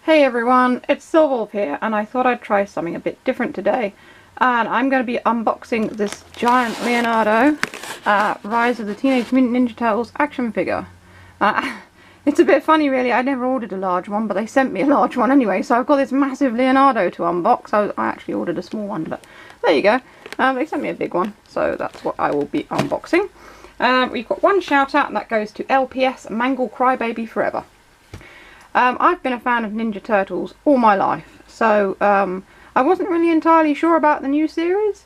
Hey everyone, it's Silverwolf here, and I thought I'd try something a bit different today. And I'm going to be unboxing this giant Leonardo Rise of the Teenage Mutant Ninja Turtles action figure. It's a bit funny really, I never ordered a large one, but they sent me a large one anyway, so I've got this massive Leonardo to unbox. I actually ordered a small one, but there you go. They sent me a big one, so that's what I will be unboxing. We've got one shout out, and that goes to LPS Mangle Crybaby Forever. I've been a fan of Ninja Turtles all my life, so I wasn't really entirely sure about the new series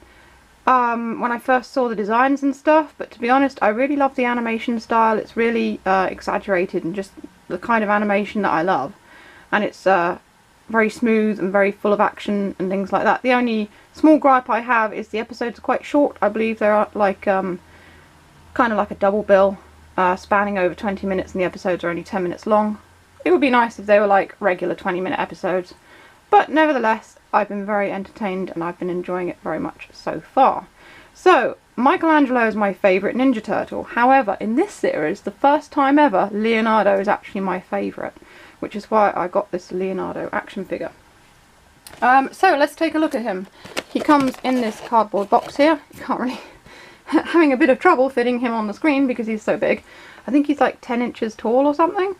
when I first saw the designs and stuff, but to be honest I really love the animation style. It's really exaggerated and just the kind of animation that I love, and it's very smooth and very full of action and things like that. The only small gripe I have is the episodes are quite short. I believe they're like kind of like a double bill, spanning over 20 minutes, and the episodes are only 10 minutes long. It would be nice if they were like regular 20-minute episodes, but nevertheless I've been very entertained and I've been enjoying it very much so far. So Michelangelo is my favourite Ninja Turtle, however in this series, the first time ever, Leonardo is actually my favourite, which is why I got this Leonardo action figure. So let's take a look at him. He comes in this cardboard box here. You can't really having a bit of trouble fitting him on the screen because he's so big. I think he's like 10 inches tall or something.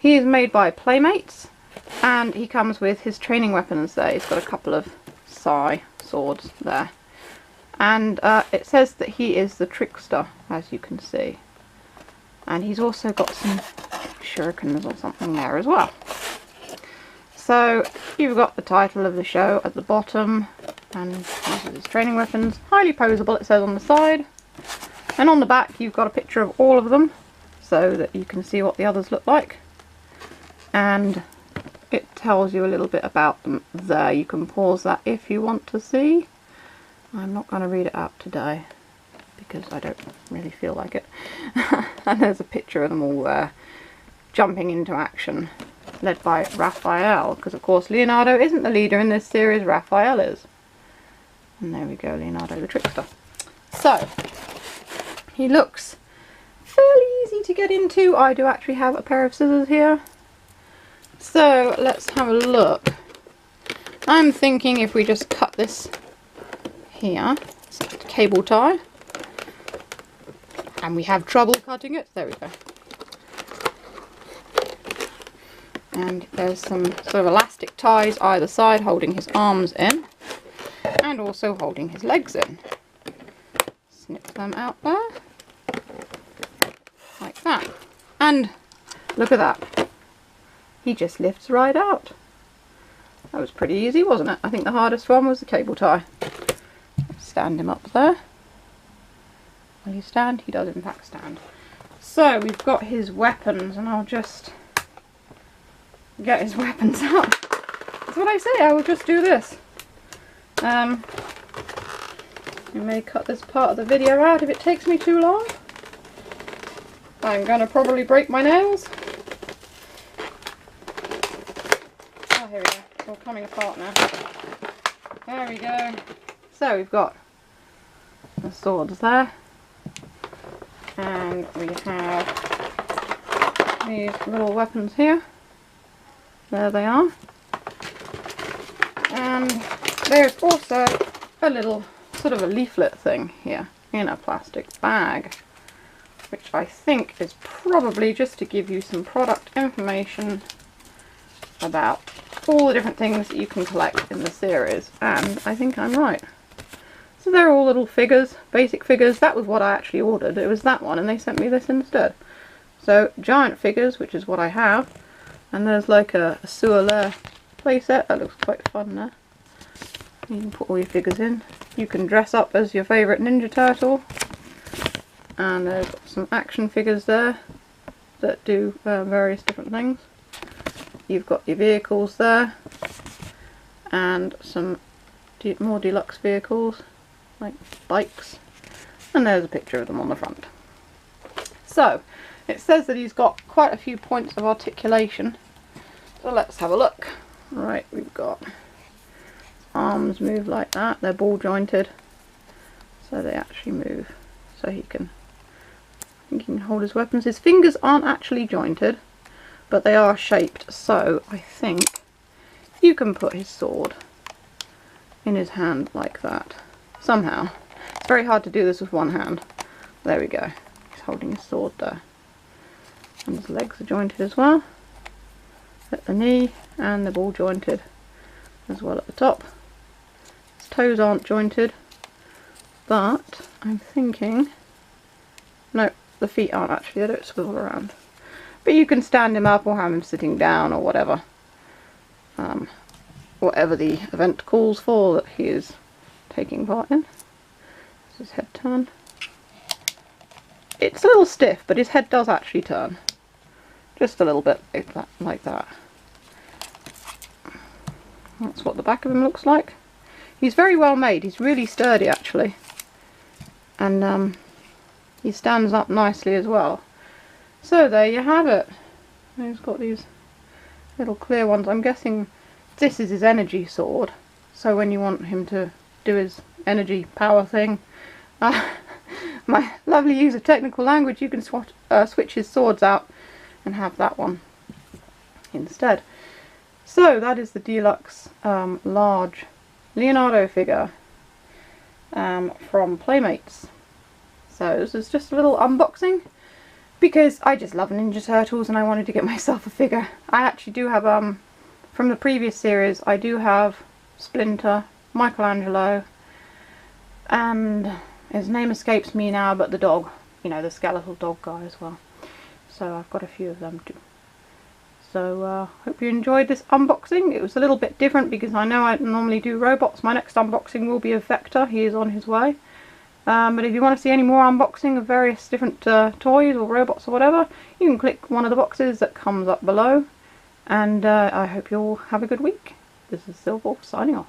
He is made by Playmates, and he comes with his training weapons there. He's got a couple of Sai swords there. And it says that he is the trickster, as you can see. And he's also got some shurikens or something there as well. So you've got the title of the show at the bottom, and these are his training weapons. Highly posable, it says on the side. And on the back you've got a picture of all of them, so that you can see what the others look like. And it tells you a little bit about them there. You can pause that if you want to see. I'm not going to read it out today because I don't really feel like it. And there's a picture of them all there jumping into action, led by Raphael, because of course Leonardo isn't the leader in this series, Raphael is. And there we go, Leonardo the trickster. So he looks fairly easy to get into. I do actually have a pair of scissors here. So let's have a look. I'm thinking if we just cut this here, it's a cable tie, and we have trouble cutting it, there we go. And there's some sort of elastic ties either side holding his arms in, and also holding his legs in. Snip them out there, like that. And look at that. He just lifts right out. That was pretty easy, wasn't it? I think the hardest one was the cable tie. Stand him up there. Will he stand? He does in fact stand. So we've got his weapons, and I'll just get his weapons out. That's what I say, I will just do this. You may cut this part of the video out if it takes me too long. I'm going to probably break my nails. Here we go, it's all coming apart now. There we go. So we've got the swords there, and we have these little weapons here. There they are. And there's also a little sort of a leaflet thing here in a plastic bag, which I think is probably just to give you some product information about all the different things that you can collect in the series, and I think I'm right. So they're all little figures, basic figures. That was what I actually ordered. It was that one, and they sent me this instead. So giant figures, which is what I have, and there's like a sewer lair playset. That looks quite fun there. You can put all your figures in. You can dress up as your favourite Ninja Turtle, and there's some action figures there that do various different things. You've got your vehicles there, and some more deluxe vehicles, like bikes, and there's a picture of them on the front. So, it says that he's got quite a few points of articulation, so let's have a look. Right, we've got arms move like that, they're ball jointed, so they actually move, so he can hold his weapons. His fingers aren't actually jointed, but they are shaped, so I think you can put his sword in his hand like that. Somehow. It's very hard to do this with one hand. There we go. He's holding his sword there. And his legs are jointed as well. At the knee, and they're all jointed as well at the top. His toes aren't jointed, but I'm thinking, no, the feet aren't actually, they don't swivel around. But you can stand him up or have him sitting down or whatever. Whatever the event calls for that he is taking part in. This is his head turn. It's a little stiff, but his head does actually turn. Just a little bit like that. That's what the back of him looks like. He's very well made. He's really sturdy actually. And he stands up nicely as well. So there you have it. He's got these little clear ones. I'm guessing this is his energy sword. So when you want him to do his energy power thing, my lovely use of technical language, you can switch his swords out and have that one instead. So that is the deluxe large Leonardo figure from Playmates. So this is just a little unboxing because I just love Ninja Turtles and I wanted to get myself a figure. I actually do have, from the previous series, I do have Splinter, Michelangelo, and his name escapes me now, but the dog, you know, the skeletal dog guy as well. So I've got a few of them too. So hope you enjoyed this unboxing. It was a little bit different because I know I normally do robots. My next unboxing will be of Vector. He is on his way. But if you want to see any more unboxing of various different toys or robots or whatever, you can click one of the boxes that comes up below. And I hope you all have a good week. This is Silver signing off.